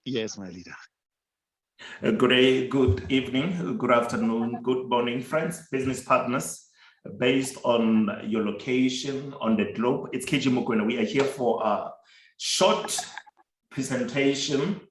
Yes, my leader. Good evening, good afternoon, good morning, friends, business partners, based on your location on the globe. It's KG Mukwena. We are here for a short presentation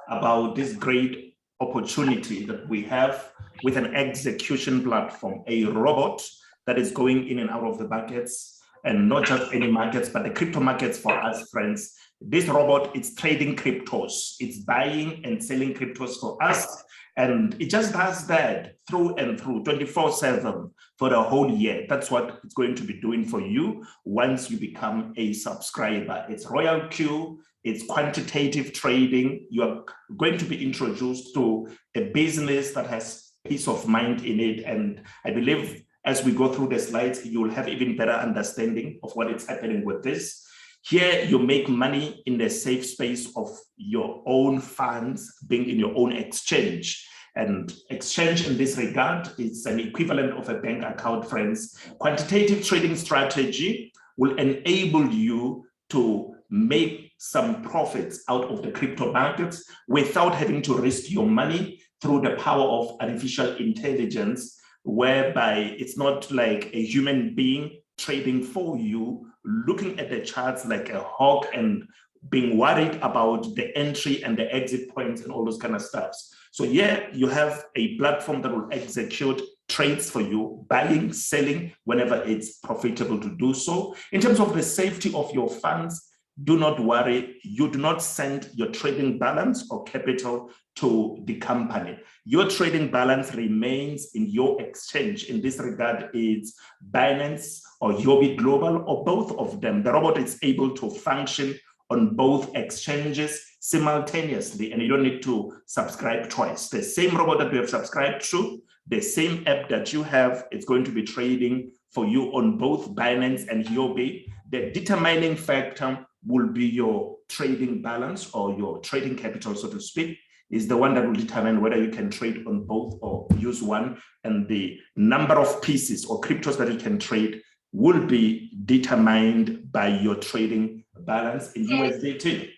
about this great opportunity that we have with an execution platform, a robot that is going in and out of the markets, and not just any markets, but the crypto markets for us, friends. This robot is trading cryptos. It's buying and selling cryptos for us. And it just does that through and through 24/7 for the whole year. That's what it's going to be doing for you once you become a subscriber. It's RoyalQ, it's quantitative trading. You're going to be introduced to a business that has peace of mind in it. And I believe as we go through the slides, you'll have even better understanding of what is happening with this. Here, you make money in the safe space of your own funds, being in your own exchange. And exchange in this regard is an equivalent of a bank account, friends. Quantitative trading strategy will enable you to make some profits out of the crypto markets without having to risk your money through the power of artificial intelligence, whereby it's not like a human being trading for you, looking at the charts like a hawk and being worried about the entry and the exit points and all those kind of stuff. So yeah, you have a platform that will execute trades for you, buying, selling, whenever it's profitable to do so. In terms of the safety of your funds, do not worry. You do not send your trading balance or capital to the company. Your trading balance remains in your exchange. In this regard, it's Binance or Huobi Global or both of them. The robot is able to function on both exchanges simultaneously, and you don't need to subscribe twice. The same robot that you have subscribed to, the same app that you have, it's going to be trading for you on both Binance and Huobi. The determining factor will be your trading balance or your trading capital, so to speak, is the one that will determine whether you can trade on both or use one. And the number of pieces or cryptos that you can trade will be determined by your trading balance in USDT.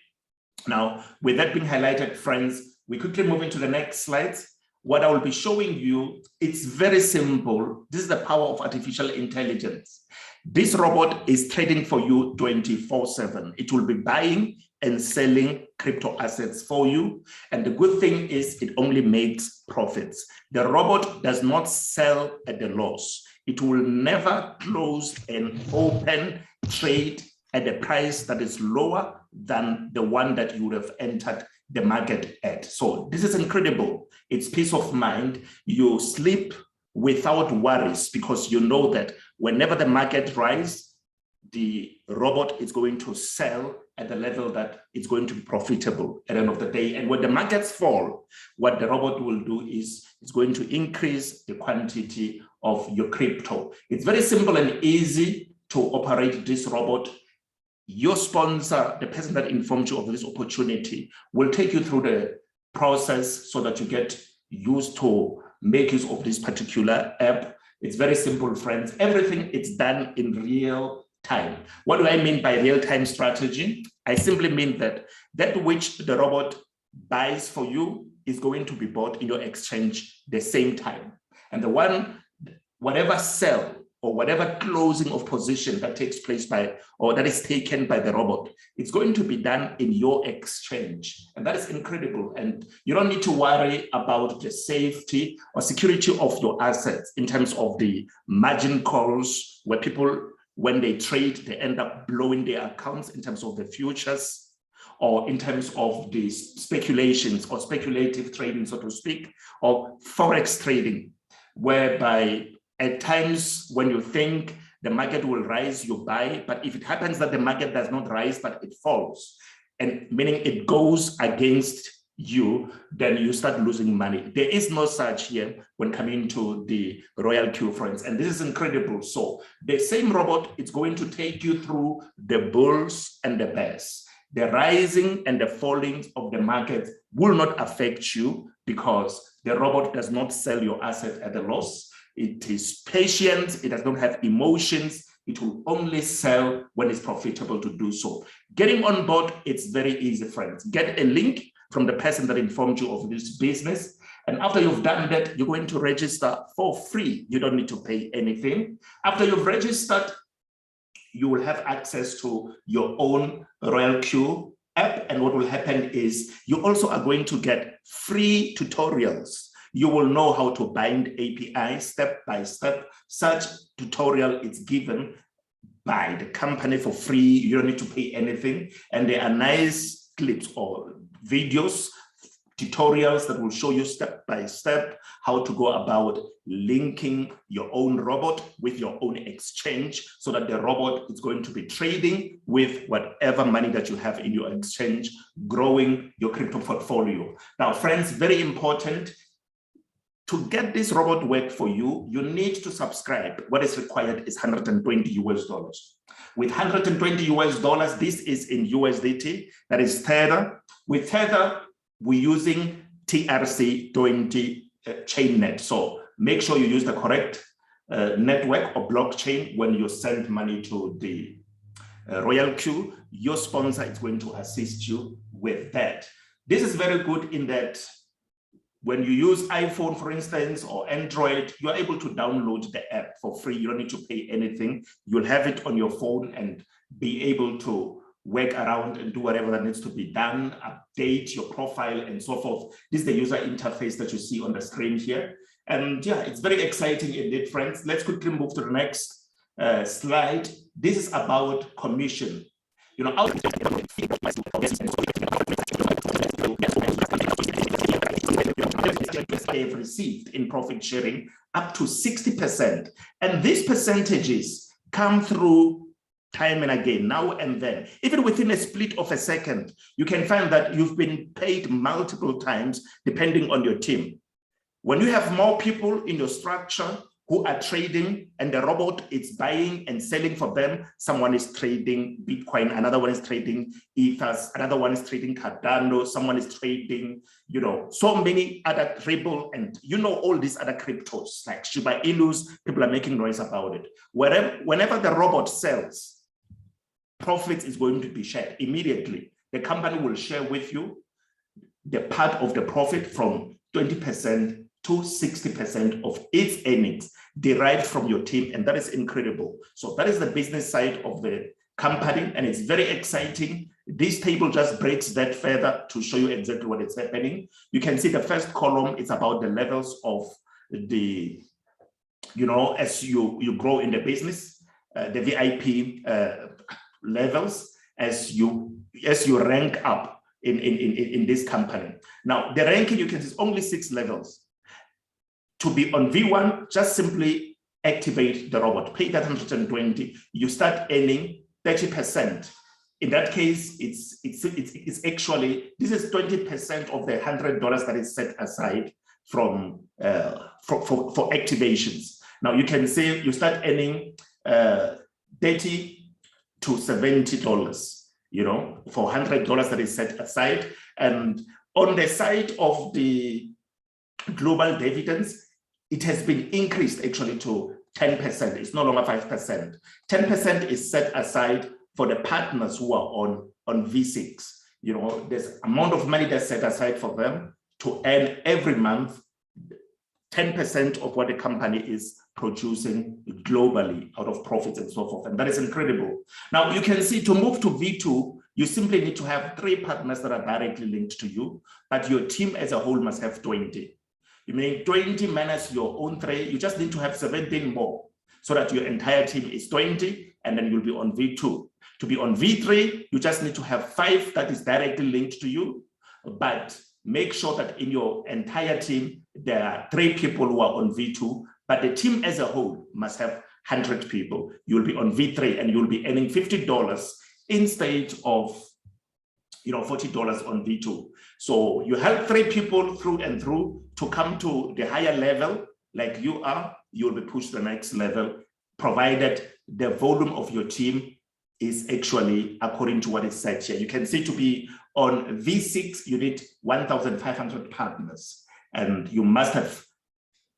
Now, with that being highlighted, friends, we quickly move into the next slides. What I will be showing you, it's very simple. This is the power of artificial intelligence. This robot is trading for you 24/7. It will be buying and selling crypto assets for you. And the good thing is it only makes profits. The robot does not sell at a loss. It will never close an open trade at a price that is lower than the one that you would have entered the market at. So this is incredible. It's peace of mind. You sleep without worries because you know that whenever the market rises, the robot is going to sell at the level that it's going to be profitable at the end of the day. And when the markets fall, what the robot will do is it's going to increase the quantity of your crypto. It's very simple and easy to operate this robot. Your sponsor, the person that informed you of this opportunity, will take you through the process so that you get used to make use of this particular app. It's very simple, friends. Everything is done in real time. What do I mean by real-time strategy? I simply mean that that which the robot buys for you is going to be bought in your exchange the same time. And the one, whatever sell or whatever closing of position that takes place by, or that is taken by the robot, it's going to be done in your exchange. And that is incredible. And you don't need to worry about the safety or security of your assets in terms of the margin calls, where people, when they trade, they end up blowing their accounts in terms of the futures, or in terms of the speculations or speculative trading, so to speak, or forex trading, whereby at times when you think the market will rise, you buy, but if it happens that the market does not rise, but it falls, and meaning it goes against you, then you start losing money. There is no such here when coming to the RoyalQ, friends, and this is incredible. So the same robot is going to take you through the bulls and the bears. The rising and the falling of the market will not affect you because the robot does not sell your asset at a loss. It is patient, it does not have emotions, it will only sell when it's profitable to do so. Getting on board, it's very easy, friends. Get a link from the person that informed you of this business. And after you've done that, you're going to register for free. You don't need to pay anything. After you've registered, you will have access to your own RoyalQ app. And what will happen is you also are going to get free tutorials. You will know how to bind API step by step. Such tutorial is given by the company for free. You don't need to pay anything. And there are nice clips or videos, tutorials that will show you step by step how to go about linking your own robot with your own exchange so that the robot is going to be trading with whatever money that you have in your exchange, growing your crypto portfolio. Now, friends, very important. To get this robot work for you, you need to subscribe. What is required is $120 US. With $120 US, this is in USDT, that is Tether. With Tether, we're using TRC20 chainnet. So make sure you use the correct network or blockchain when you send money to the RoyalQ. Your sponsor is going to assist you with that. This is very good in that when you use iPhone, for instance, or Android, you're able to download the app for free. You don't need to pay anything. You'll have it on your phone and be able to work around and do whatever that needs to be done, update your profile and so forth. This is the user interface that you see on the screen here. And yeah, it's very exciting indeed, friends. Let's quickly move to the next slide. This is about commission. You know, they've received in profit sharing up to 60%. And these percentages come through time and again, now and then. Even within a split of a second, you can find that you've been paid multiple times depending on your team. When you have more people in your structure who are trading and the robot is buying and selling for them, someone is trading Bitcoin, another one is trading Ethers, another one is trading Cardano, someone is trading, you know, so many other Ripple, and you know, all these other cryptos like Shiba Inus, people are making noise about it. Whenever the robot sells, profits is going to be shared immediately. The company will share with you the part of the profit from 20% to 60% of its earnings derived from your team, and that is incredible. So that is the business side of the company, and it's very exciting. This table just breaks that further to show you exactly what is happening. You can see the first column is about the levels of the, you know, as you grow in the business, the VIP levels as you rank up in this company. Now, the ranking, you can see, is only 6 levels. To be on V1, just simply activate the robot, pay that 120, you start earning 30%. In that case, it's actually, this is 20% of the $100 that is set aside from for activations. Now you can say you start earning $30 to $70, you know, for $100 that is set aside. And on the side of the global dividends, it has been increased actually to 10%. It's no longer 5%. 10% is set aside for the partners who are on V6. You know, there's amount of money that's set aside for them to earn every month 10% of what the company is producing globally out of profits and so forth. And that is incredible. Now you can see, to move to V2, you simply need to have 3 partners that are directly linked to you, but your team as a whole must have 20. You mean 20 minus your own 3, you just need to have 17 more so that your entire team is 20, and then you'll be on V2. To be on V3, you just need to have 5 that is directly linked to you, but make sure that in your entire team, there are 3 people who are on V2, but the team as a whole must have 100 people. You'll be on V3 and you'll be earning $50 instead of, you know, $40 on V2. So you help 3 people through and through to come to the higher level like you are, you'll be pushed to the next level, provided the volume of your team is actually according to what is said here. You can see, to be on V6, you need 1,500 partners, and you must have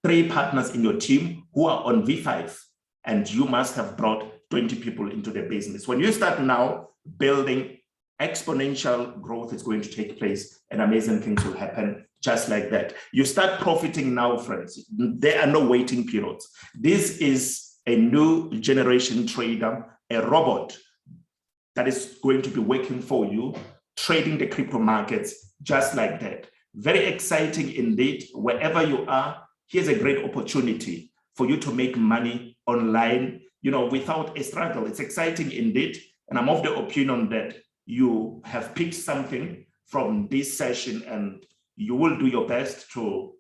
3 partners in your team who are on V5, and you must have brought 20 people into the business. When you start now building exponential growth is going to take place and amazing things will happen just like that. You start profiting now, friends. There are no waiting periods. This is a new generation trader, a robot that is going to be working for you, trading the crypto markets just like that. Very exciting indeed. Wherever you are, here's a great opportunity for you to make money online, without a struggle. It's exciting indeed. And I'm of the opinion that you have picked something from this session and you will do your best to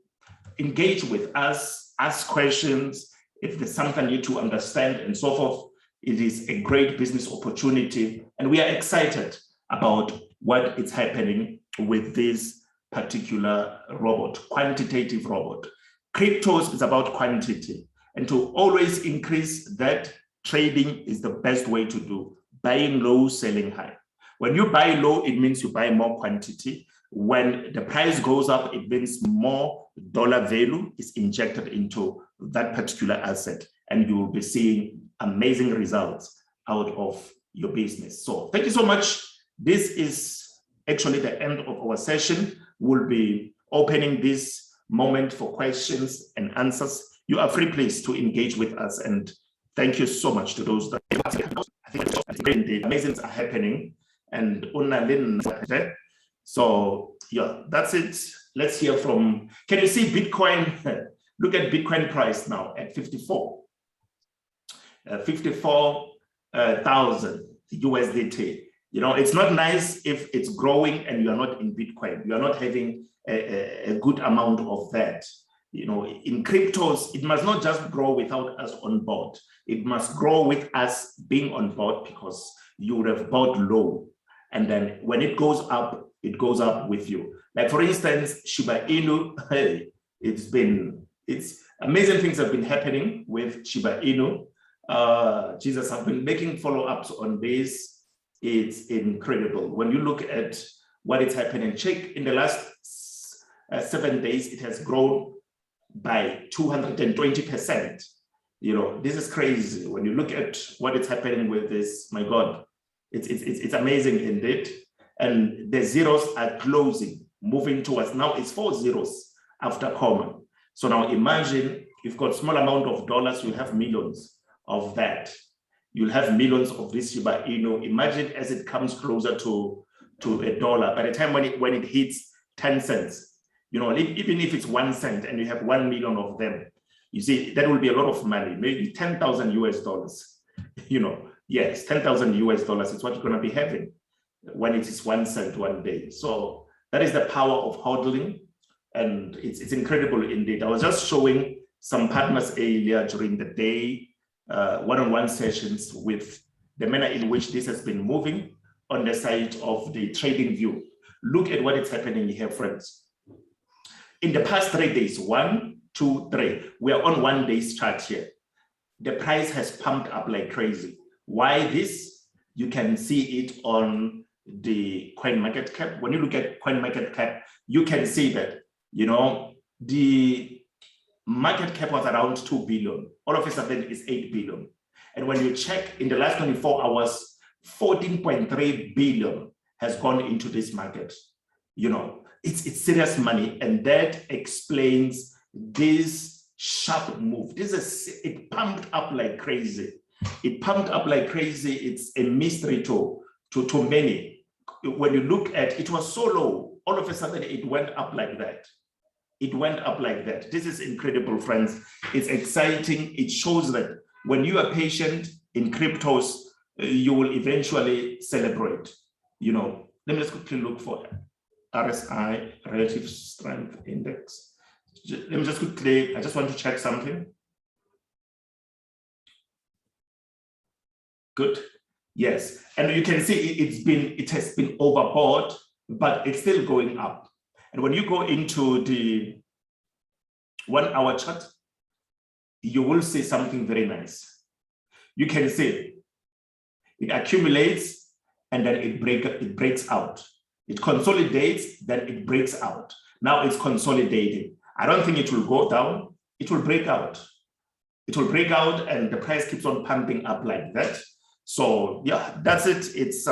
engage with us, ask questions, if there's something you to understand and so forth. It is a great business opportunity. And we are excited about what is happening with this particular robot, quantitative robot. Cryptos is about quantity. And to always increase that, trading is the best way to do. Buying low, selling high. When you buy low, it means you buy more quantity. When the price goes up, it means more dollar value is injected into that particular asset, and you will be seeing amazing results out of your business. So thank you so much. This is actually the end of our session. We'll be opening this moment for questions and answers. You are free, please, to engage with us. And thank you so much to those that I think indeed amazing things are happening. And so yeah, that's it. Let's hear from, can you see Bitcoin? Look at Bitcoin price now at 54,000 USDT. It's not nice if it's growing and you are not in Bitcoin. You are not having a good amount of that. In cryptos, it must not just grow without us on board. It must grow with us being on board, because you would have bought low. And then when it goes up with you. Like for instance, Shiba Inu, hey, it's amazing things have been happening with Shiba Inu. Jesus, I've been making follow-ups on this. It's incredible. When you look at what is happening, check in the last 7 days, it has grown by 220%. This is crazy. When you look at what is happening with this, my God, it's amazing indeed. And the zeros are closing, moving towards, now it's 4 zeros after comma. So now imagine you've got small amount of dollars, you have millions of that. You'll have millions of this Shiba Inu. Imagine as it comes closer to $1, by the time when it hits 10 cents, even if it's 1 cent and you have 1 million of them, you see, that will be a lot of money, maybe 10,000 US dollars. Yes, 10,000 US dollars is what you're going to be having when it is 1 cent one day. So that is the power of hodling, and it's incredible indeed. I was just showing some partners earlier during the day, one-on-one sessions with the manner in which this has been moving on the side of the trading view. Look at what is happening here, friends. In the past 3 days, 1, 2, 3, we are on 1 day's chart here. The price has pumped up like crazy. Why this? You can see it on the CoinMarketCap. When you look at CoinMarketCap, you can see that, the market cap was around 2 billion. All of a sudden it's 8 billion. And when you check in the last 24 hours, 14.3 billion has gone into this market. It's serious money. And that explains this sharp move. It pumped up like crazy. It pumped up like crazy. It's a mystery to many. When you look at it, was so low, all of a sudden it went up like that. It went up like that. This is incredible, friends. It's exciting. It shows that when you are patient in cryptos, you will eventually celebrate. Let me just quickly look for RSI, Relative Strength Index. Let me just quickly, I just want to check something. Good. Yes. And you can see it has been overbought, but it's still going up. And when you go into the 1 hour chart, you will see something very nice. You can see it accumulates and then it breaks out. It consolidates, then it breaks out. Now it's consolidating. I don't think it will go down. It will break out. It will break out and the price keeps on pumping up like that. So yeah, that's it. It's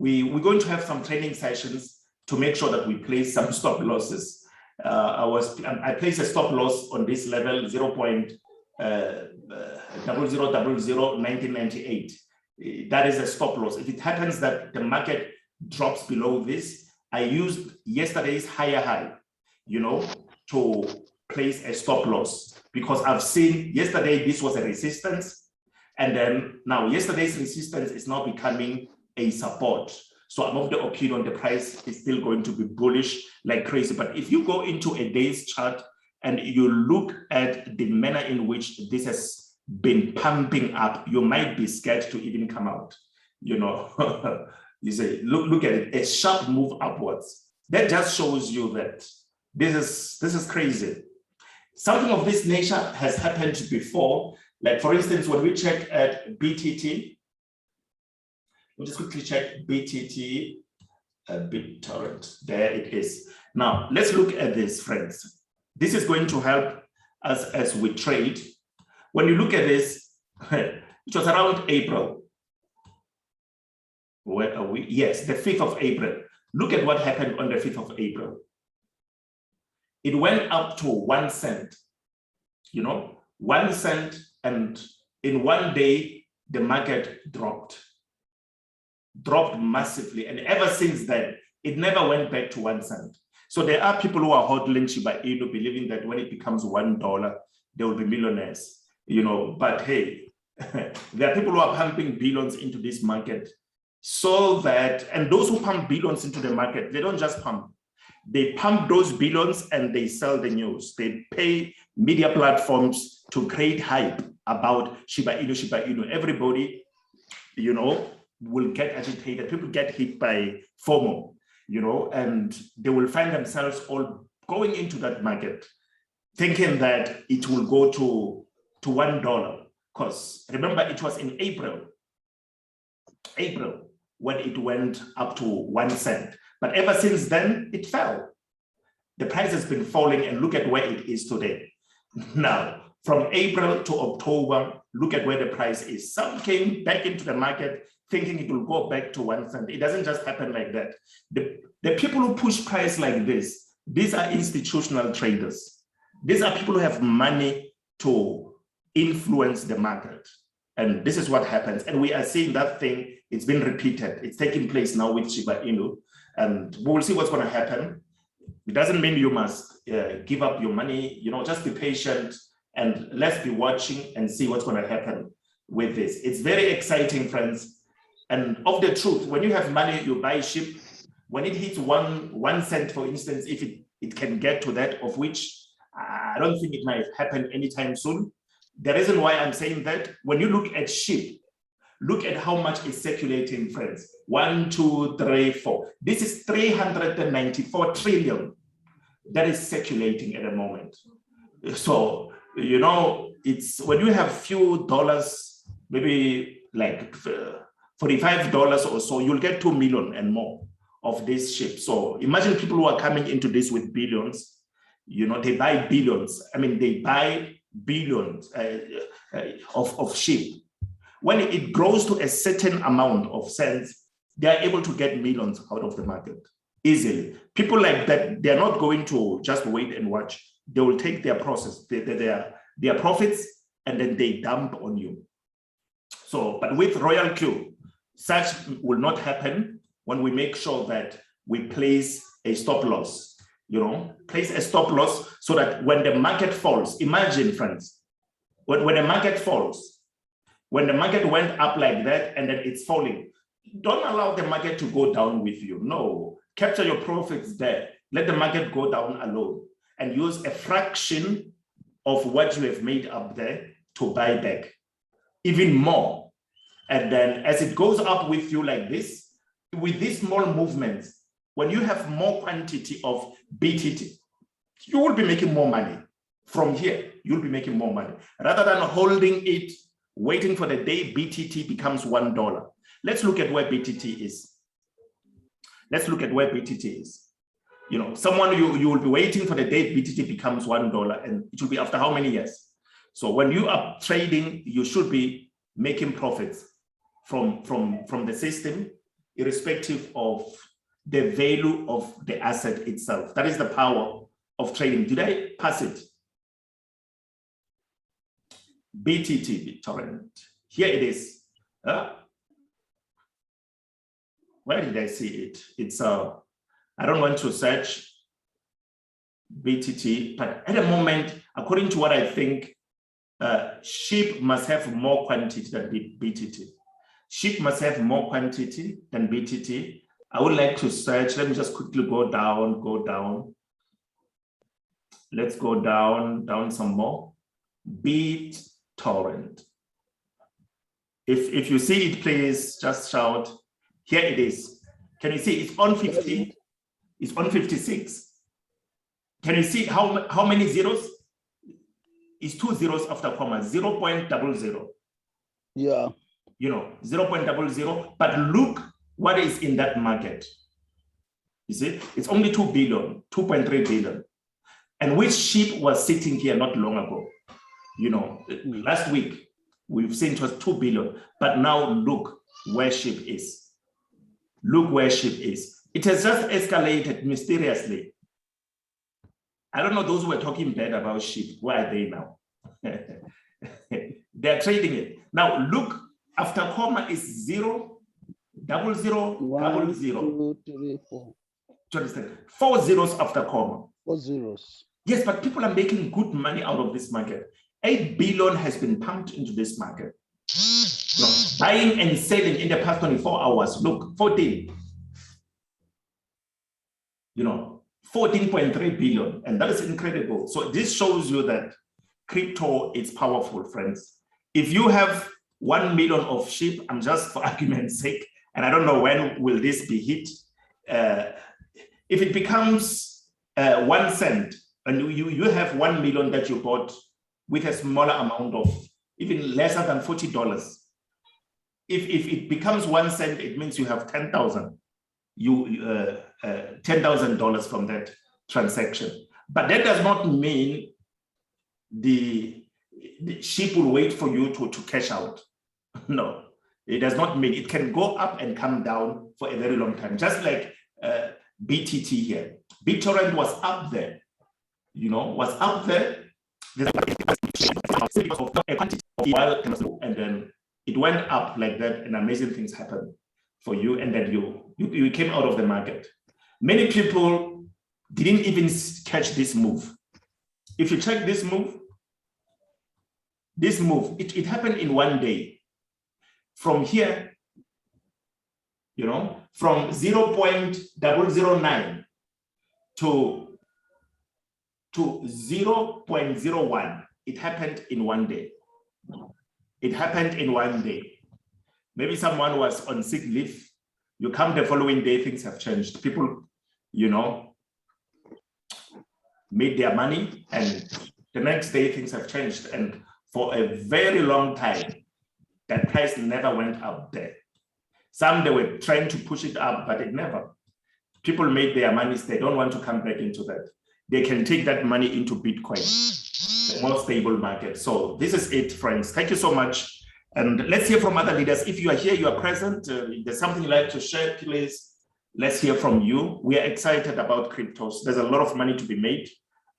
we're going to have some training sessions to make sure that we place some stop losses. I placed a stop loss on this level 0.00001998. That is a stop loss. If it happens that the market drops below this, I used yesterday's higher high, you know, to place a stop loss, because I've seen yesterday this was a resistance, and then now yesterday's resistance is now becoming a support. So I'm of the opinion the price is still going to be bullish like crazy. But if you go into a day's chart and you look at the manner in which this has been pumping up, you might be scared to even come out. You know, you say, look at it, a sharp move upwards. That just shows you that this is crazy. Something of this nature has happened before. Like for instance, when we check at BTT, we'll just quickly check BTT, BitTorrent. There it is. Now, let's look at this, friends. This is going to help us as we trade. When you look at this, it was around April. Where are we? Yes, the 5th of April. Look at what happened on the 5th of April. It went up to 1 cent, you know, 1 cent, and in one day, the market dropped massively. And ever since then, it never went back to 1 cent. So there are people who are hodling Shiba Inu, believing that when it becomes $1, they will be millionaires, you know, but hey, there are people who are pumping billions into this market so that, and those who pump billions into the market, they don't just pump. They pump those billions and they sell the news. They pay media platforms to create hype about Shiba Inu, Shiba Inu. Everybody, you know, will get agitated. People get hit by FOMO, you know, and they will find themselves all going into that market, thinking that it will go to $1. Because remember, it was in April when it went up to 1 cent. But ever since then, it fell. The price has been falling, and look at where it is today. Now, from April to October, look at where the price is. Some came back into the market thinking it will go back to 1 cent. It doesn't just happen like that. The people who push price like this, these are institutional traders. These are people who have money to influence the market. And this is what happens. And we are seeing that thing, it's been repeated. It's taking place now with Shiba Inu. And we'll see what's going to happen. It doesn't mean you must give up your money, you know, just be patient and let's be watching and see what's going to happen with this. It's very exciting, friends. And of the truth, when you have money, you buy SHIB. When it hits one cent, for instance, if it can get to that, of which I don't think it might happen anytime soon. The reason why I'm saying that, when you look at SHIB, look at how much is circulating, friends. 1, 2, 3, 4. This is 394 trillion that is circulating at the moment. So, you know, it's when you have few dollars, maybe like $45 or so, you'll get 2 million and more of this SHIB. So imagine people who are coming into this with billions, you know, they buy billions. I mean, they buy billions of SHIB. When it grows to a certain amount of cents, they are able to get millions out of the market easily. People like that, they're not going to just wait and watch. They will take their process, their profits, and then they dump on you. So, but with RoyalQ, such will not happen when we make sure that we place a stop loss, you know, place a stop loss so that when the market falls, imagine, friends, when the market falls, when the market went up like that and then it's falling, don't allow the market to go down with you. No, capture your profits there. Let the market go down alone and use a fraction of what you have made up there to buy back, even more. And then as it goes up with you like this, with these small movements, when you have more quantity of BTT, you will be making more money. From here, you'll be making more money. Rather than holding it, waiting for the day BTT becomes $1. Let's look at where BTT is. Let's look at where BTT is. You know, someone you will be waiting for the day BTT becomes $1, and it will be after how many years? So when you are trading, you should be making profits from the system. irrespective of the value of the asset itself. That is the power of trading. Did I pass it? BTT, BitTorrent. Here it is. Where did I see it? It's I don't want to search BTT, but at the moment, according to what I think, SHIB must have more quantity than BTT. SHIB must have more quantity than BTT. I would like to search. Let me just quickly go down. Let's go down some more. BitTorrent. If you see it, please just shout. Here it is. Can you see it's on 50? It's on 56. Can you see how many zeros? It's 2 zeros after comma, 0.00. Yeah. You know, 0.00. But look what is in that market. You see, it's only 2 billion, 2.3 billion. And which SHIB was sitting here not long ago. You know, last week, we've seen it was 2 billion. But now look where SHIB is. Look where SHIB is. It has just escalated mysteriously. I don't know those who were talking bad about SHIB. Where are they now? They're trading it. Now look, after comma is 0, 00, 00. 1, 2, 3, 4. Do you understand? 4 zeros after comma. 4 zeros. Yes, but people are making good money out of this market. 8 billion has been pumped into this market. No, buying and selling in the past 24 hours. Look, 14. You know, 14.3 billion, and that is incredible. So this shows you that crypto is powerful, friends. If you have 1 million of SHIB, I'm just for argument's sake, and I don't know when will this be hit. If it becomes 1 cent, and you have 1 million that you bought with a smaller amount of even lesser than $40. If it becomes 1 cent, it means you have 10,000. $10,000 from that transaction. But that does not mean the SHIB will wait for you to cash out. No, it does not mean. It can go up and come down for a very long time, just like BTT here. BitTorrent was up there, you know, was up there. And then it went up like that, and amazing things happened for you, and then you came out of the market. Many people didn't even catch this move. If you check this move, it happened in 1 day. From here, you know, from 0.009 to 0.01, it happened in 1 day. It happened in 1 day. Maybe someone was on sick leave. You come the following day, things have changed. People, you know, made their money, and the next day things have changed. And for a very long time, that price never went up there. Some, they were trying to push it up, but it never. People made their money. They don't want to come back into that. They can take that money into Bitcoin, the more stable market. So this is it, friends. Thank you so much. And let's hear from other leaders. If you are here, you are present, there's something you'd like to share, please, let's hear from you. We are excited about cryptos. There's a lot of money to be made.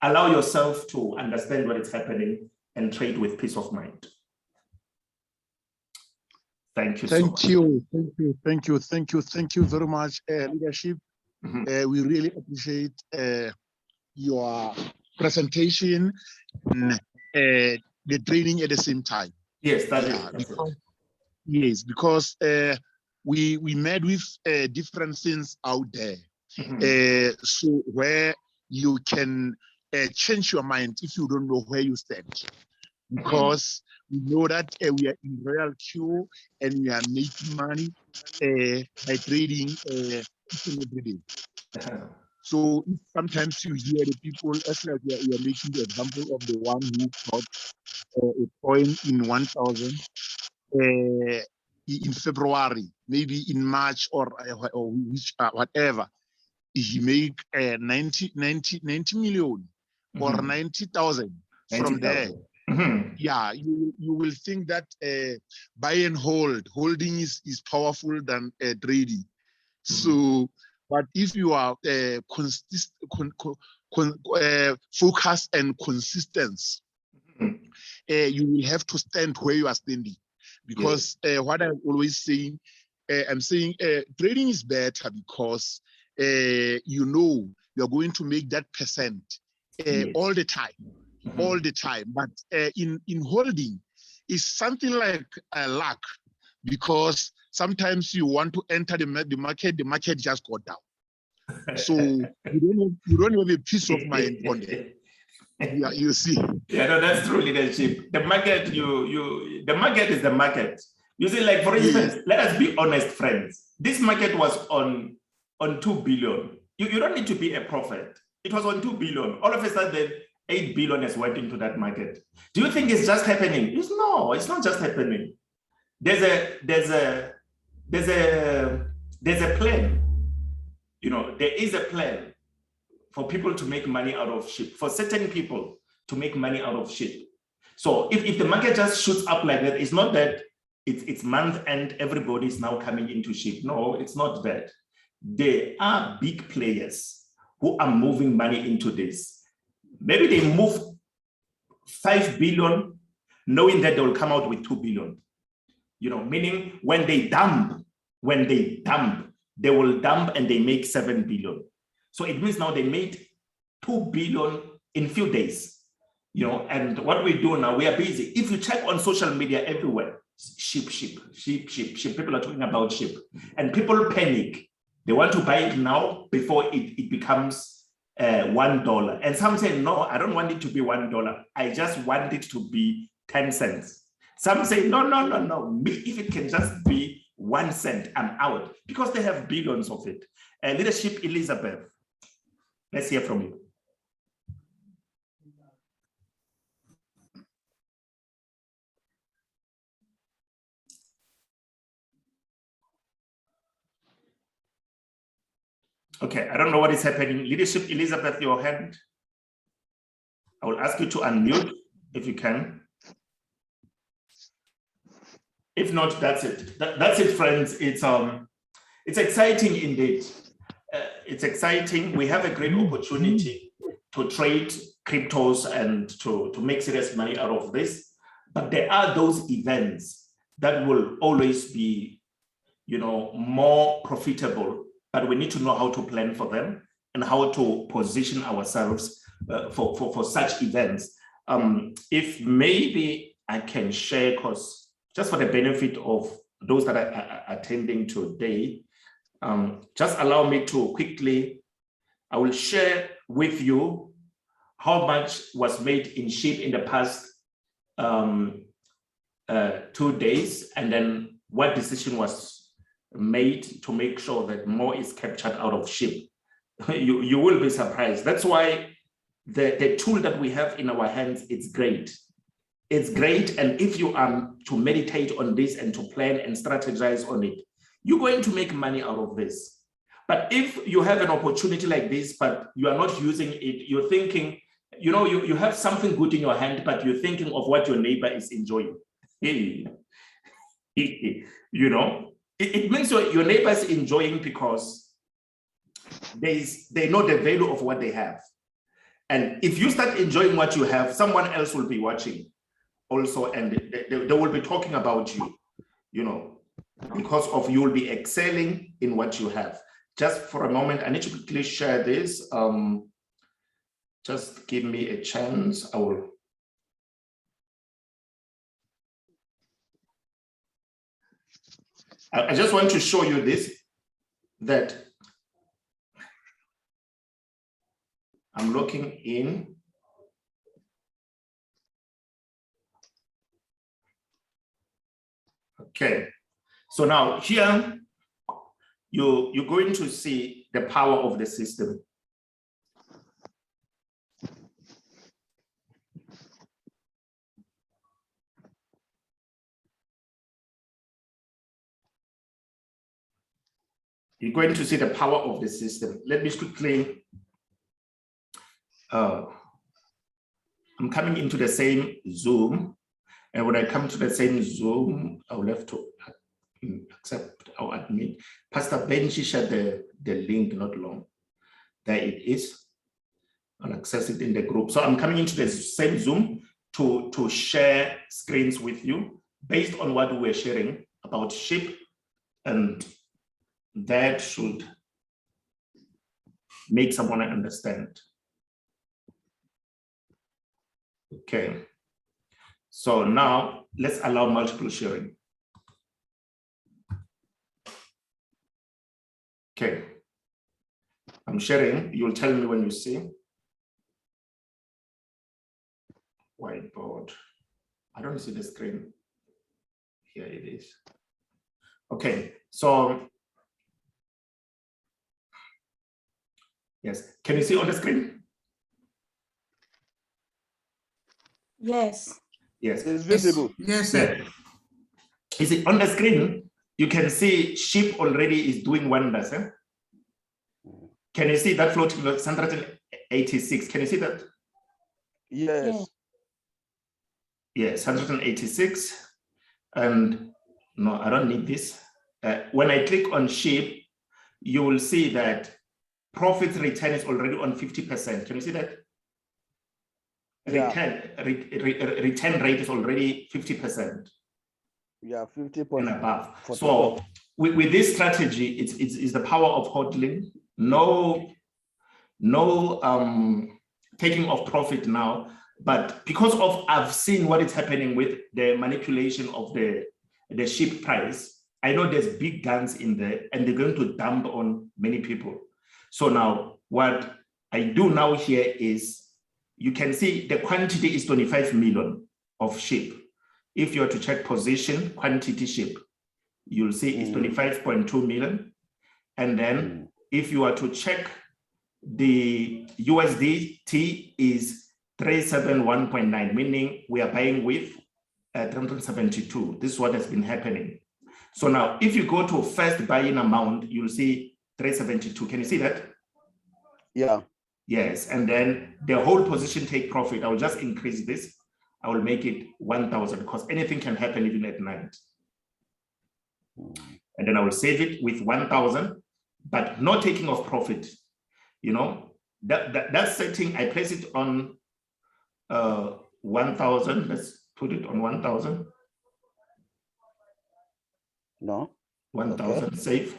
Allow yourself to understand what is happening and trade with peace of mind. Thank you so much. Thank you very much, leadership. We really appreciate your presentation and the training at the same time. Yes, because we met with different things out there. So where you can change your mind if you don't know where you stand. Because we know that we are in RoyalQ and we are making money by trading each and every day. So sometimes you hear the people, as like we are making the example of the one who bought a coin in 1,000 in February, maybe in March or which whatever, he make 90 million or 90,000 from there. Yeah, you will think that buy and holding is powerful than trading. So, but if you are focused and consistent, you will have to stand where you are standing. Because what I'm always saying, I'm saying trading is better because you know you're going to make that percent all the time, all the time. But in holding, it's something like luck, because sometimes you want to enter the market just got down. So you don't have a peace of mind on it. Yeah, you see. Yeah, no, that's true leadership. The market, the market is the market. You see, like for instance, let us be honest, friends. This market was on 2 billion. You don't need to be a prophet. It was on 2 billion. All of a sudden, 8 billion has went into that market. Do you think it's just happening? No, it's not just happening. There's a plan. You know, there is a plan for people to make money out of SHIB, for certain people to make money out of SHIB. So if the market just shoots up like that, it's not that it's month end, everybody is now coming into SHIB. No, it's not that. There are big players who are moving money into this. Maybe they move 5 billion, knowing that they will come out with 2 billion. You know, meaning when they dump, they will dump and they make 7 billion. So it means now they made 2 billion in few days, you know, and what we do now, we are busy. If you check on social media everywhere, SHIB, people are talking about SHIB, and people panic. They want to buy it now before it becomes $1. And some say, no, I don't want it to be $1. I just want it to be 10 cents. Some say, no. If it can just be 1 cent, I'm out, because they have billions of it. Leadership, Elizabeth, let's hear from you. Okay, I don't know what is happening. Leadership, Elizabeth, your hand. I will ask you to unmute if you can. If not, that's it. That's it, friends. It's exciting indeed. It's exciting. We have a great opportunity to trade cryptos and to make serious money out of this. But there are those events that will always be, you know, more profitable. But we need to know how to plan for them and how to position ourselves for such events. If maybe I can share, because just for the benefit of those that are attending today, just allow me to quickly, I will share with you how much was made in SHIB in the past 2 days, and then what decision was made to make sure that more is captured out of SHIB. You will be surprised. That's why the tool that we have in our hands, it's great. It's great. And if you are to meditate on this and to plan and strategize on it, you're going to make money out of this. But if you have an opportunity like this, but you are not using it, you're thinking, you know, you have something good in your hand, but you're thinking of what your neighbor is enjoying. You know, it means your neighbor is enjoying because they know the value of what they have. And if you start enjoying what you have, someone else will be watching also, and they will be talking about you, you know, because of you will be excelling in what you have. Just for a moment, I need to quickly share this. Just give me a chance. I just want to show you this, that I'm looking in. Okay, so now here, you're going to see the power of the system. You're going to see the power of the system. Let me quickly, I'm coming into the same Zoom. And when I come to the same Zoom, I will have to accept our admin. Pastor Benji shared the link not long. There it is. I'll access it in the group. So I'm coming into the same Zoom to share screens with you based on what we're sharing about SHIB, and that should make someone understand. Okay. So now let's allow multiple sharing. Okay. I'm sharing. You'll tell me when you see. Whiteboard. I don't see the screen. Here it is. Okay, so yes, can you see on the screen? Yes. Yes. It's visible. Yes, sir. Yeah. You see on the screen, you can see SHIB already is doing wonders. Eh? Can you see that floating 186? Can you see that? Yes. Yes, 186. And no, I don't need this. When I click on SHIB, you will see that profit return is already on 50%. Can you see that? Yeah. Return rate is already 50%. Yeah, 50% and above. So with this strategy, it's the power of hodling. No taking of profit now. But because of I've seen what is happening with the manipulation of the SHIB price, I know there's big guns in there and they're going to dump on many people. So now what I do now here is you can see the quantity is 25 million of SHIB. If you are to check position, quantity SHIB, you'll see it's 25.2 million. And then if you are to check the USDT is 371.9, meaning we are buying with 372. This is what has been happening. So now if you go to first buying amount, you'll see 372. Can you see that? Yeah. Yes, and then the whole position take profit. I will just increase this. I will make it 1,000 because anything can happen even at night. And then I will save it with 1,000, but not taking off profit. You know, that setting, I place it on 1,000. Let's put it on 1,000. No. 1,000, Okay. save.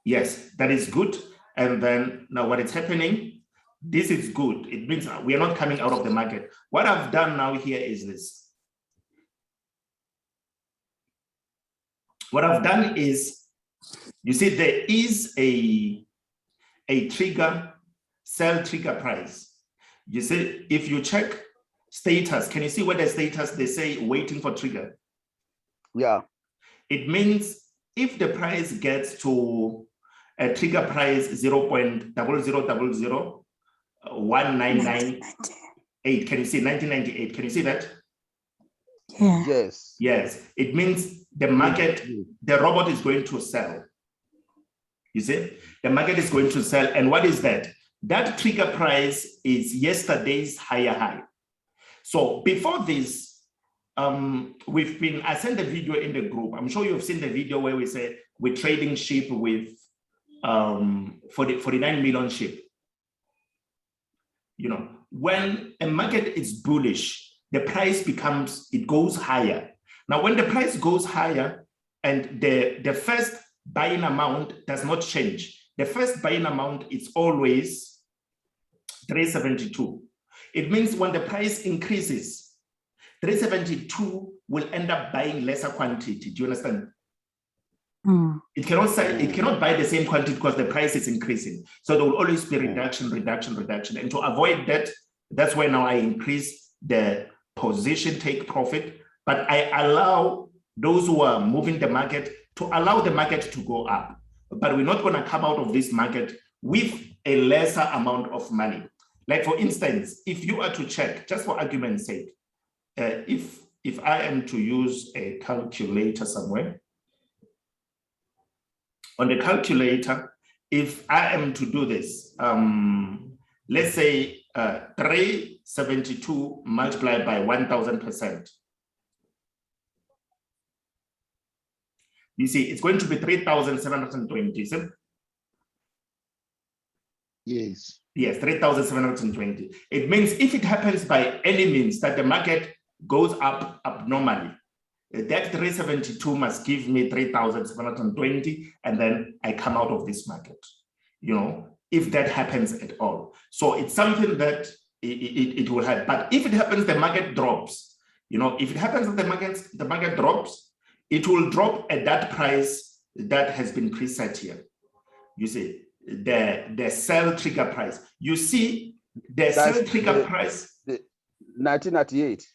Yes, that is good. And then now what is happening, this is good. It means we are not coming out of the market. What I've done now here is this. What I've done is, you see, there is a trigger, sell trigger price. You see, if you check status, can you see where the status, they say waiting for trigger? Yeah. It means if the price gets to a trigger price 0.000199.8, can you see 1998? Can you see that? Yeah. Yes. Yes, it means the market, the robot is going to sell. You see, the market is going to sell. And what is that? That trigger price is yesterday's higher high. So before this, I sent the video in the group. I'm sure you've seen the video where we say we're trading SHIB with 49 million SHIB. You know, when a market is bullish, the price it goes higher. Now, when the price goes higher and the first buying amount does not change, the first buying amount is always 372. It means when the price increases, 372 will end up buying lesser quantity. Do you understand? It cannot buy the same quantity because the price is increasing. So there will always be reduction. And to avoid that, that's why now I increase the position take profit, but I allow those who are moving the market to allow the market to go up. But we're not going to come out of this market with a lesser amount of money. Like for instance, if you are to check, just for argument's sake, if I am to use a calculator somewhere, on the calculator, if I am to do this, let's say 372 multiplied by 1,000%. You see, it's going to be 3,720. So Yes. yes, 3,720. It means if it happens by any means that the market goes up abnormally, that 372 must give me 3,720, and then I come out of this market, you know, if that happens at all. So it's something that it will happen. But if it happens, the market drops, you know, if it happens that the market drops, it will drop at that price that has been preset here. You see, the sell trigger price. You see, the sell trigger price. The 1998.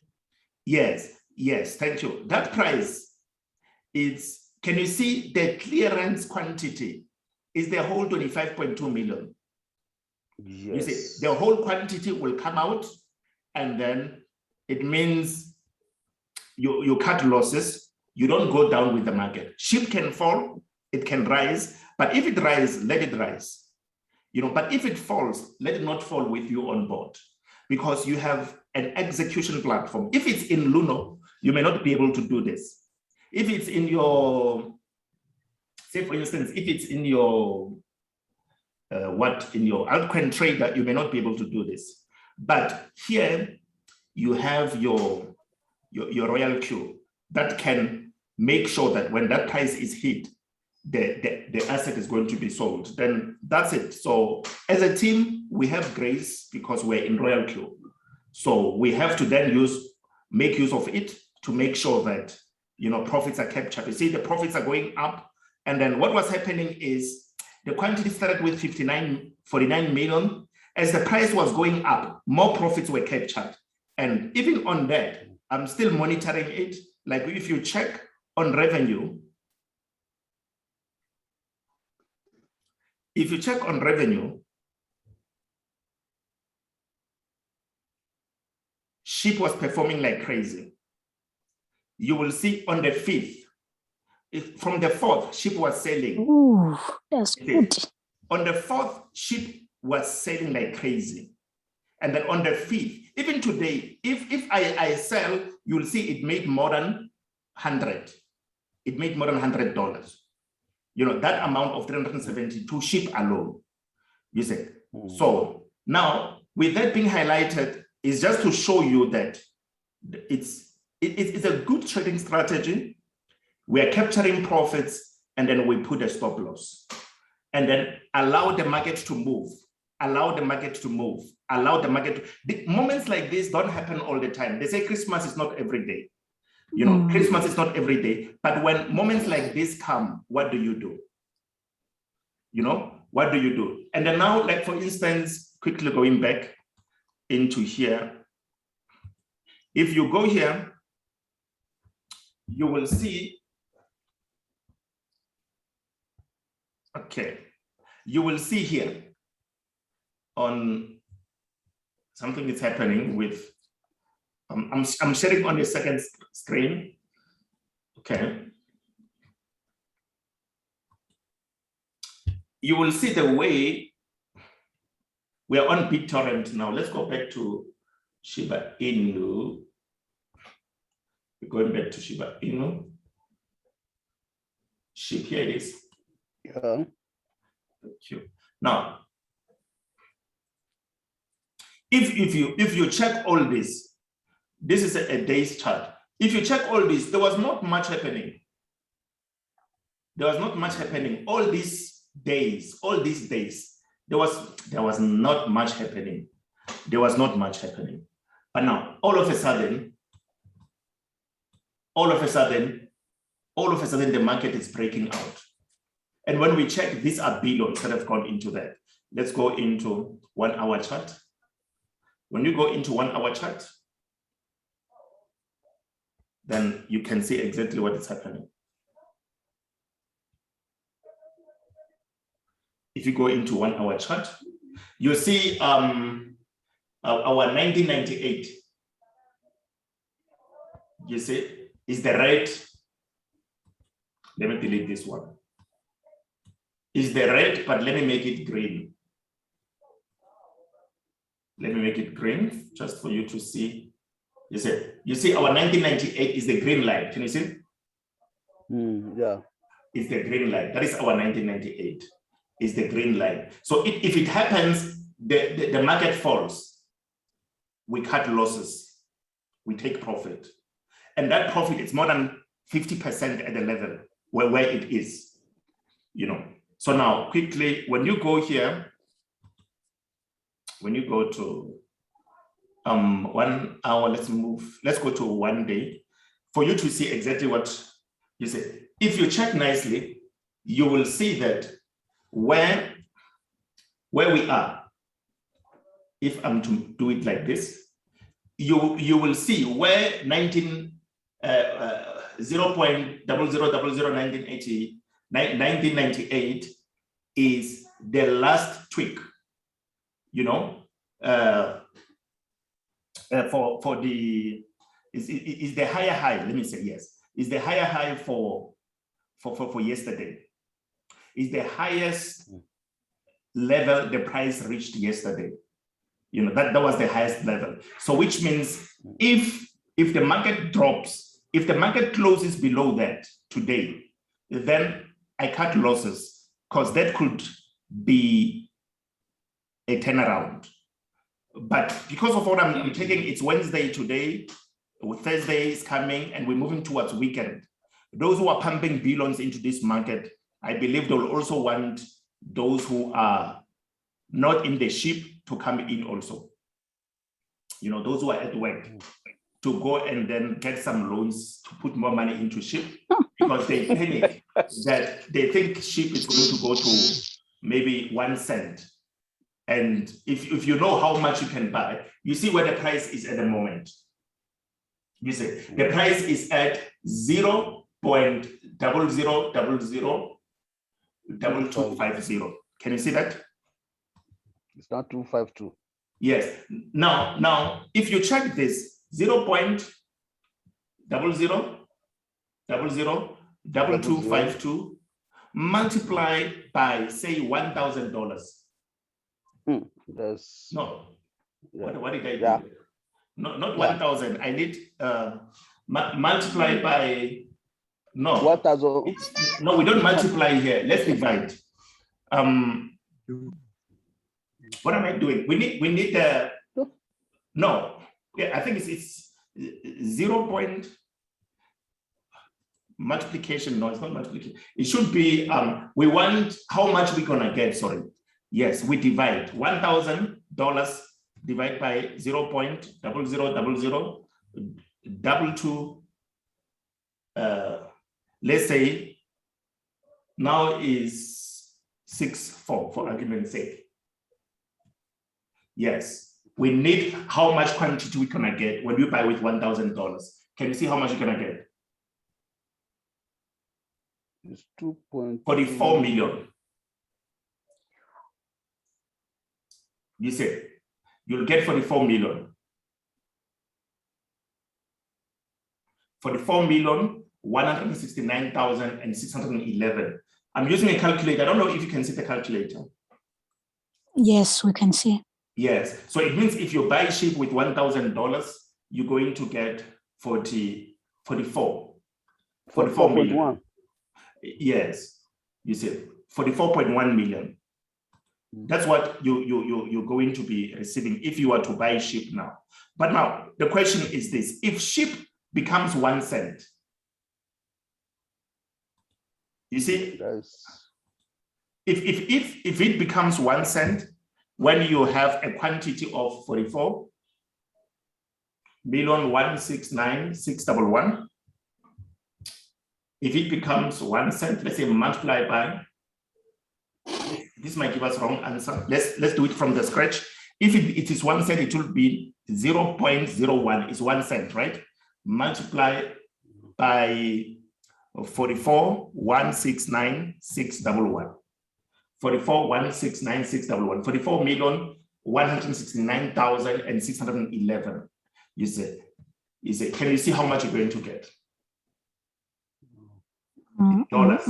Yes, thank you. That price is, can you see the clearance quantity is the whole 25.2 million. Yes. You see, the whole quantity will come out, and then it means you cut losses. You don't go down with the market. SHIB can fall, it can rise, but if it rises, let it rise. You know, but if it falls, let it not fall with you on board, because you have an execution platform. If it's in Luno, you may not be able to do this. If it's in your, say for instance, if it's in your, in your altcoin trader, you may not be able to do this. But here you have your RoyalQ that can make sure that when that price is hit, the asset is going to be sold. Then that's it. So as a team, we have grace because we're in RoyalQ. So we have to then make use of it to make sure that, you know, profits are captured. You see, the profits are going up. And then what was happening is the quantity started with 49 million. As the price was going up, more profits were captured. And even on that, I'm still monitoring it. Like if you check on revenue, SHIB was performing like crazy. You will see on the 5th, from the 4th, SHIB was selling. Ooh, that's good. On the 4th, SHIB was selling like crazy. And then on the 5th, even today, if I sell, you'll see it made more than 100. It made more than $100. You know, that amount of 372 SHIB alone, you see. So now, with that being highlighted, is just to show you that it's a good trading strategy. We are capturing profits, and then we put a stop loss, and then allow the market to move. Allow the market to move. Allow the market. The moments like this don't happen all the time. They say Christmas is not every day. You know, Christmas is not every day. But when moments like this come, what do you do? You know, what do you do? And then now, like for instance, quickly going back into here. If you go here, you will see, okay, you will see here on something is happening with, I'm sharing on the second screen, okay. You will see the way we're on BitTorrent now. Let's go back to SHIBA INU. We're going back to SHIBA INU. SHIB, here it is. Yeah. Thank you. Now, if you check all this is a day's chart. If you check all this, there was not much happening. There was not much happening. All these days, there was not much happening. There was not much happening. But now, all of a sudden, the market is breaking out. And when we check, these are billions that have gone into that. Let's go into 1 hour chart. When you go into 1 hour chart, then you can see exactly what is happening. If you go into 1 hour chart, you see our 1998. You see, is the red. Let me delete this one. Is the red, but let me make it green. Let me make it green just for you to see. You see our 1998 is the green line. Can you see? Yeah. is the green line. That is our 1998, is the green line. So if it happens, the market falls, we cut losses, we take profit. And that profit is more than 50% at the level where it is, you know. So now quickly, when you go here, when you go to 1 hour, let's go to 1 day for you to see exactly what you say. If you check nicely, you will see that where we are, if I'm to do it like this, you will see where 1998 is the last tweak, you know, for the is the higher high. Let me say yes. Is the higher high for yesterday? Is the highest level the price reached yesterday? You know, that was the highest level. So which means if the market drops, if the market closes below that today, then I cut losses because that could be a turnaround. But because of what I'm taking, it's Wednesday today, Thursday is coming, and we're moving towards weekend. Those who are pumping billions into this market, I believe they'll also want those who are not in the SHIB to come in also. You know, those who are at work to go and then get some loans to put more money into SHIB because they panic that they think SHIB is going to go to maybe 1 cent. And if you know how much you can buy, you see where the price is at the moment. You see, the price is at 0.00002250. Can you see that? It's not 252. Yes. Now, if you check this 0.00002252 multiply by say $1,000. That's no. Yeah. What did I do? Yeah. No, not 1,000. I need multiply by no. 1,000. No, we don't multiply here. Let's divide. What am I doing? We need no. Yeah, I think it's 0 point multiplication. No, it's not multiplication. It should be we want how much we're gonna get. Sorry. Yes, we divide $1,000 divide by 0.000022. Let's say now is 6.4 for argument's sake. Yes, we need how much quantity we're gonna get when we buy with $1,000. Can you see how much you're gonna get? It's 2.44 44 million. You say you'll get 44 million. 44,169,611. I'm using a calculator. I don't know if you can see the calculator. Yes, we can see. Yes. So it means if you buy SHIB with $1,000, you're going to get 44 million. Yes. You see, 44.1 million. That's what you're going to be receiving if you are to buy SHIB now. But now the question is this: if SHIB becomes 1 cent, you see, if it becomes 1 cent, when you have a quantity of 44,169,611, if it becomes 1 cent, let's say multiply by. This might give us wrong answer. Let's do it from the scratch. If it is 1 cent, it will be 0.01 is 1 cent, right? Multiply by 44,169,611. 44,169,611. 44,169,611. You say, can you see how much you're going to get? Dollars.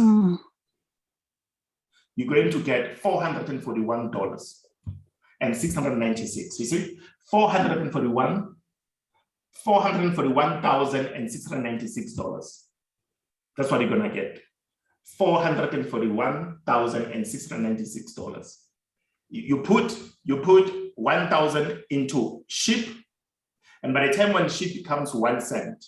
You're going to get $441,696. You see, $441,696. That's what you're gonna get. $441,696. You put 1,000 into SHIB, and by the time when SHIB becomes 1 cent,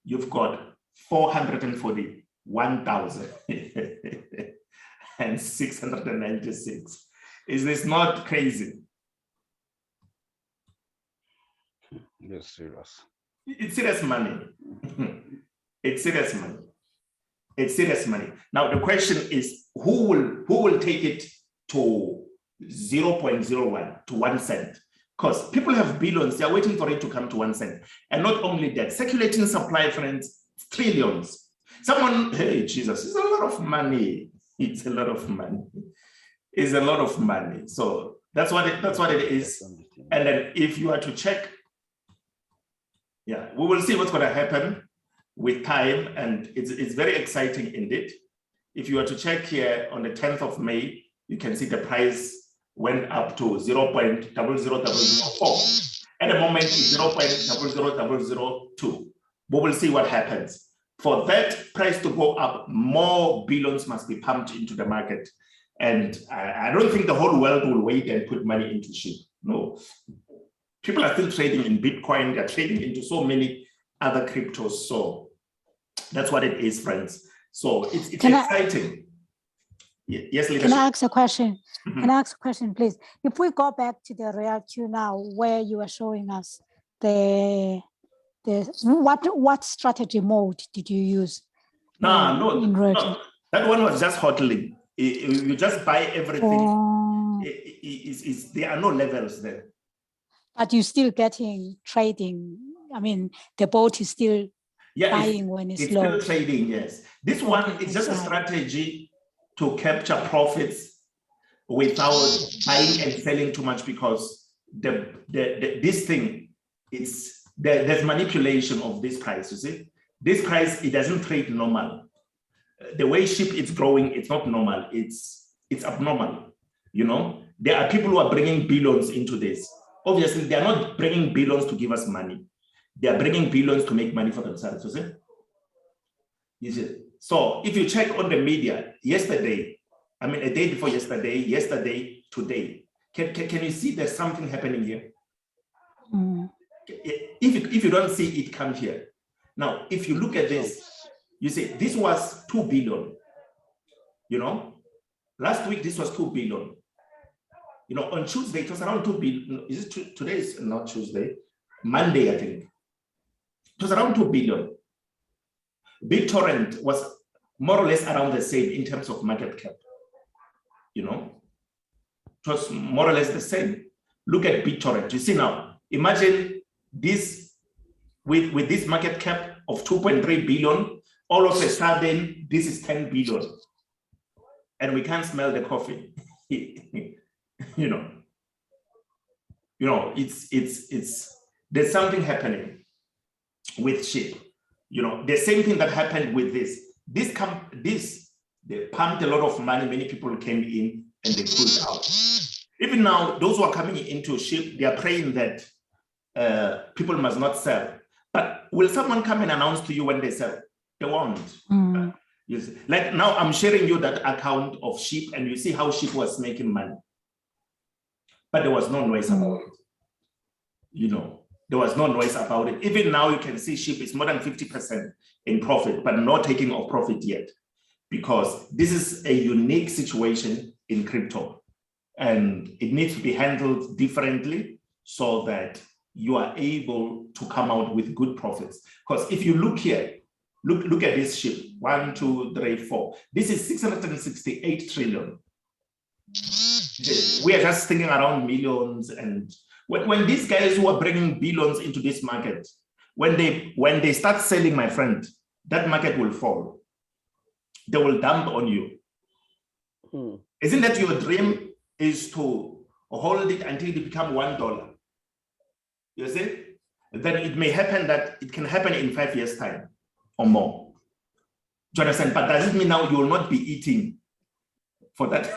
you've got 441,696. Is this not crazy? Yes, serious. It's serious money. It's serious money. It's serious money. Now the question is, who will take it to 0.01 to 1 cent? Because people have billions, they're waiting for it to come to 1 cent. And not only that, circulating supply, friends, trillions. Someone, hey, Jesus, it's a lot of money. It's a lot of money. It's a lot of money. So that's what it is. And then if you are to check, yeah, we will see what's going to happen with time. And it's very exciting indeed. If you are to check here on the 10th of May, you can see the price went up to 0.00004. At the moment, it's 0.00002. We will see what happens. For that price to go up, more billions must be pumped into the market. And I don't think the whole world will wait and put money into SHIB. No. People are still trading in Bitcoin. They're trading into so many other cryptos. So that's what it is, friends. So it's exciting. Yes, leadership. Can I ask a question? Can I ask a question, please? If we go back to the RoyalQ now, where you are showing us what strategy mode did you use? No, in RoyalQ? That one was just hodling. You just buy everything. Oh. There are no levels there. But you're still getting trading. I mean, the boat is still buying when it's low. Still trading, yes. This one is just a strategy to capture profits without buying and selling too much, because this thing, there's manipulation of this price, you see. This price, it doesn't trade normal. The way SHIB is growing, it's not normal, it's abnormal, you know. There are people who are bringing billions into this. Obviously, they are not bringing billions to give us money. They are bringing billions to make money for themselves, you see. You see? So if you check on the media, yesterday, I mean, a day before yesterday, today, can you see there's something happening here? Mm. If you don't see it, come here. Now, if you look at this, you see, this was 2 billion, you know? Last week, this was 2 billion. You know, on Tuesday, it was around 2 billion. Is it today? Is not Tuesday, Monday, I think. It was around 2 billion. BitTorrent was more or less around the same in terms of market cap. You know, it was more or less the same. Look at BitTorrent. You see now, imagine this with this market cap of 2.3 billion, all of a sudden, this is 10 billion. And we can't smell the coffee. You know, there's something happening with SHIB. You know, the same thing that happened with this. They pumped a lot of money. Many people came in and they pulled out. Even now, those who are coming into SHIB, they are praying that people must not sell. But will someone come and announce to you when they sell? They won't. Mm. Yes. Like now, I'm sharing you that account of SHIB, and you see how SHIB was making money. But there was no noise about it. You know, there was no noise about it. Even now, you can see SHIB is more than 50% in profit, but not taking off profit yet, because this is a unique situation in crypto, and it needs to be handled differently so that you are able to come out with good profits. Because if you look here, look at this SHIB, 1, 2, 3, 4. This is 668 trillion. We are just thinking around millions, and when these guys who are bringing billions into this market, when they start selling, my friend, that market will fall. They will dump on you. Isn't that your dream, is to hold it until it becomes $1? You see? Then it may happen that it can happen in 5 years' time or more. Do you understand? But does it mean now you will not be eating for that?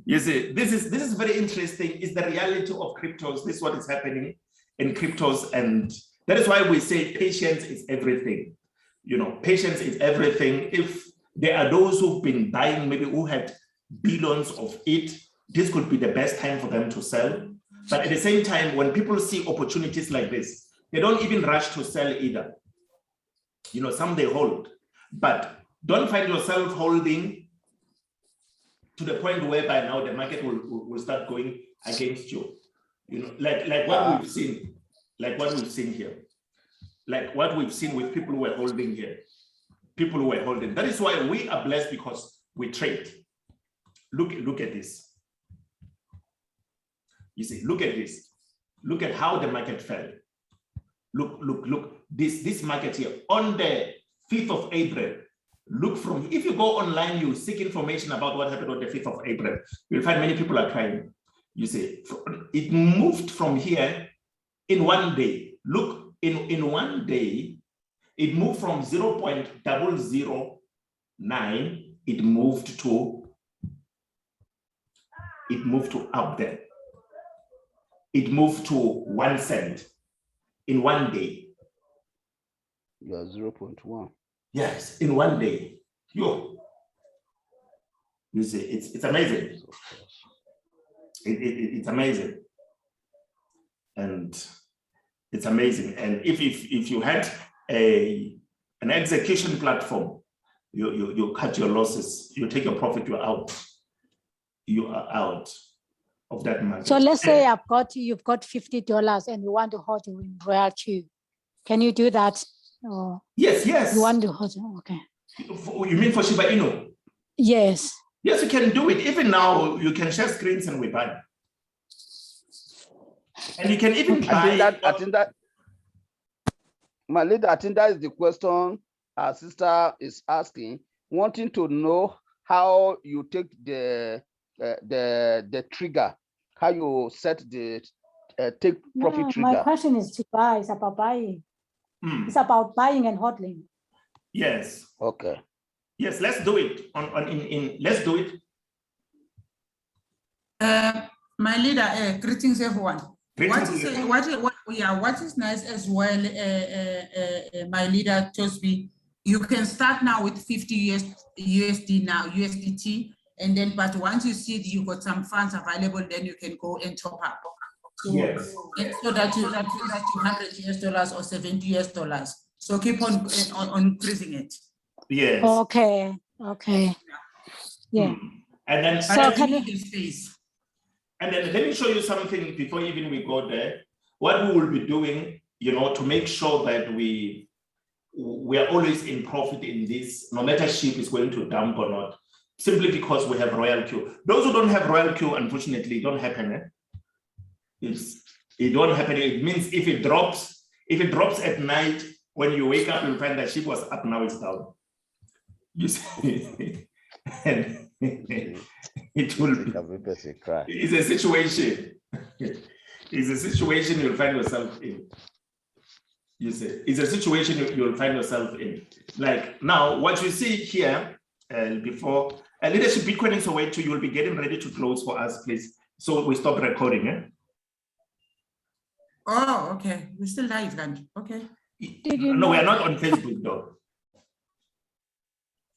You see, this is very interesting. It's the reality of cryptos. This is what is happening in cryptos, and that is why we say patience is everything. You know, patience is everything. If there are those who've been buying, maybe who had billions of it, this could be the best time for them to sell. But at the same time, when people see opportunities like this, they don't even rush to sell either. You know, some they hold, but don't find yourself holding to the point whereby now the market will start going against you. You know, like what we've seen, here, like what we've seen with people who were holding here, people who were holding. That is why we are blessed, because we trade. Look at this. You see, look at this. Look at how the market fell. Look, this market here on the 5th of April. Look from, if you go online, you seek information about what happened on the 5th of April, you'll find many people are crying. You see, it moved from here in one day. Look, in one day, it moved from 0.009, it moved to up there. It moved to 1 cent in one day. You are 0.1. Yes, in one day. You see, it's amazing. It's amazing. And it's amazing. And if you had an execution platform, you cut your losses, you take your profit, you're out. You are out of that market. So let's say you've got $50 and you want to hold it in RoyalQ. Can you do that? Or yes. You want to hold it? Okay. You mean for Shiba Inu? Yes. Yes, you can do it. Even now, you can share screens and we buy. And you can even buy. I think that, my leader, I think that is the question our sister is asking, wanting to know how you take the trigger, how you set the take profit trigger. My question is to buy. It's about buying. It's about buying and hodling. Yes. Okay. Yes, let's do it. Let's do it. My leader, greetings everyone. Greetings. What is nice as well, my leader tells me, you can start now with 50 USD now, USDT, and then, but once you see that you got some funds available, then you can go and top up. So, yes. So that you $100 or $70. So keep on increasing it. Yes. Okay. Yeah. And then so can you space. And then let me show you something before even we go there. What we will be doing, you know, to make sure that we are always in profit in this, no matter SHIB is going to dump or not, simply because we have RoyalQ. Those who don't have RoyalQ, unfortunately, it don't happen. It don't happen. It means if it drops at night, when you wake up, you'll find that SHIB was up, now it's down. You see, and it will be. It's a situation. It's a situation you'll find yourself in. You see, it's a situation you'll find yourself in. Like now, what you see here before leadership Bitcoin is away too. You will be getting ready to close for us, please. So we stop recording. Eh? Oh, okay. We're still live then. Okay. No, we are not on Facebook though.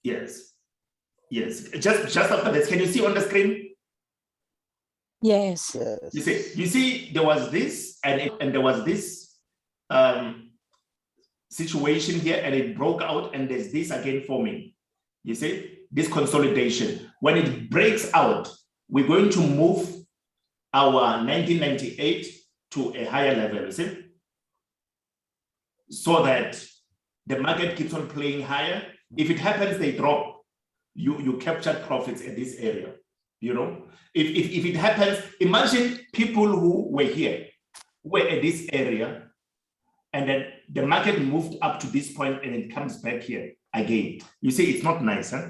Yes. Just after this, can you see on the screen? Yes. You see, there was this and there was this situation here, and it broke out, and there's this again forming. You see, this consolidation. When it breaks out, we're going to move our 1998 to a higher level, you see? So that the market keeps on playing higher. If it happens, they drop. You captured profits at this area. You know, if it happens, imagine people who were here, were at this area, and then the market moved up to this point and it comes back here again. You see, it's not nice, huh?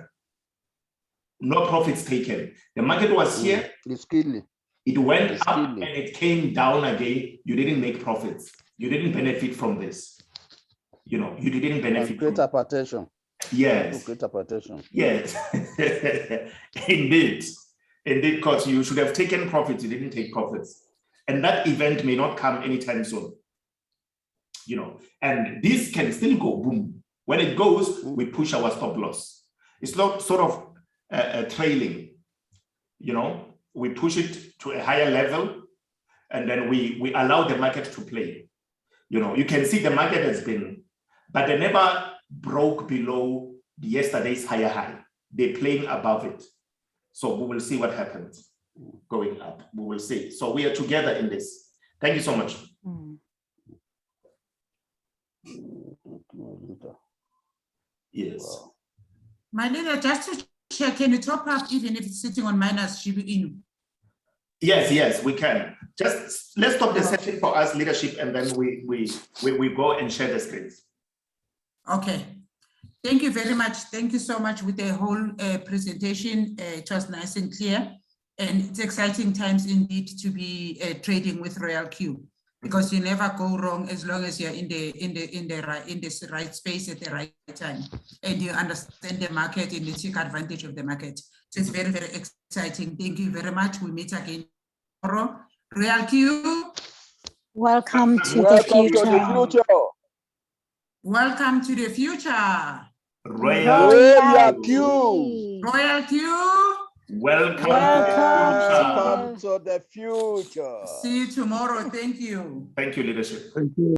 No profits taken. The market was here. It's killing. It went up and it came down again. You didn't make profits. You didn't benefit from this. You know, you didn't benefit. Great appreciation. Yes. Great appreciation. Yes. Indeed, because you should have taken profits. You didn't take profits, and that event may not come anytime soon. You know, and this can still go boom. When it goes, we push our stop loss. It's not sort of trailing, you know, we push it to a higher level and then we allow the market to play. You know, you can see the market has been, but they never broke below yesterday's higher high. They're playing above it. So we will see what happens going up. We will see. So we are together in this. Thank you so much. Yes. Wow. My leader, just to check, can you top up even if it's sitting on minus SHIBA INU? Yes, we can. Just let's stop the session for us, leadership, and then we go and share the screens. Okay. Thank you very much. Thank you so much with the whole presentation. It was nice and clear, and it's exciting times indeed to be trading with RoyalQ, because you never go wrong as long as you're in the right space at the right time, and you understand the market and you take advantage of the market. So it's very, very exciting. Thank you very much. We meet again tomorrow. RoyalQ. Welcome to the future. Welcome to the future. RoyalQ. RoyalQ. Welcome to the future. See you tomorrow. Thank you. Thank you, leadership. Thank you.